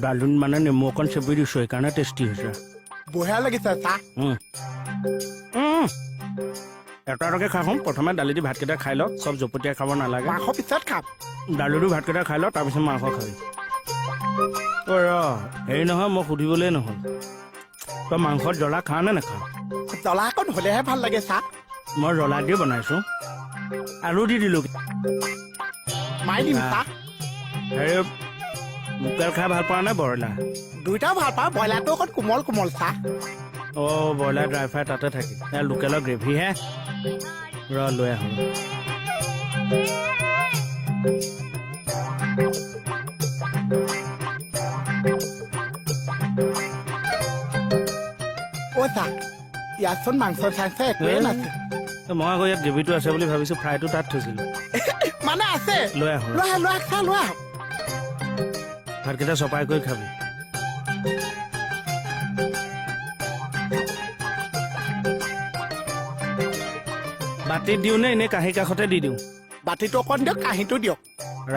দালিত মানে নেমু অকণ চেপি দিছোঁ সেইকাৰণে টেষ্টি হৈছে বঢ়িয়া লাগিছে চাহ এটা এটাকে খাওঁ প্ৰথমে দালি দি ভাতকেইটা খাই ল চব জপতীয়া খাব নালাগে মাংস পিছত খাম দালিটো ভাতকেইটা খাই ল তাৰপিছত মাংস খাবি অ ৰ হেৰি নহয় মই সুধিবলৈ নহ'ল তই মাংসত জ্বলা খাৱ নে নাখাৱ জ্বলা অকণ হ'লেহে ভাল লাগে চাহ মই জ্বলা দি বনাইছোঁ আলু দি দিলোঁ মাৰি দিম চাহ হেৰি লোকেল খাই ভাল পোৱা নে ব্ৰইলাৰ দুইটাও ভাল পাওঁ ব্ৰইলাৰটো অকণ কোমল কোমল চাহ অঁ ব্ৰইলাৰ ড্ৰাই ফ্ৰাই তাতে থাকি লোকেলৰ গ্ৰেভিহে ৰ লৈ আহোঁ অ' চাহ ইয়াতচোন মাংস চাংস একোৱেই নাছে মই আকৌ ইয়াত গ্ৰেভিটো আছে বুলি ভাবিছোঁ ফ্ৰাইটো তাত থৈছিলোঁ মানে আছে লৈ আহোঁ লৈ আহ লৈ আহ চাহ লৈ আহ ভাতকেইটা চপাই কৰি খাবি বাতিত দিওঁ নে এনেই কাঁহী কাষতে দি দিওঁ বাতিটো অকণ দিয়ক কাঁহীটো দিয়ক ৰ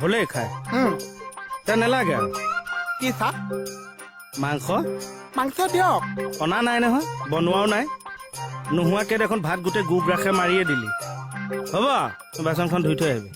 হ'লেই খাই তে নেলাগে আৰু কি চাহ মাংস মাংস দিয়ক অনা নাই নহয় বনোৱাও নাই নোহোৱাকৈ দেখোন ভাত গোটেই গোপ ৰাখে মাৰিয়ে দিলি হ'ব বাচনখন ধুই থৈ আহিবি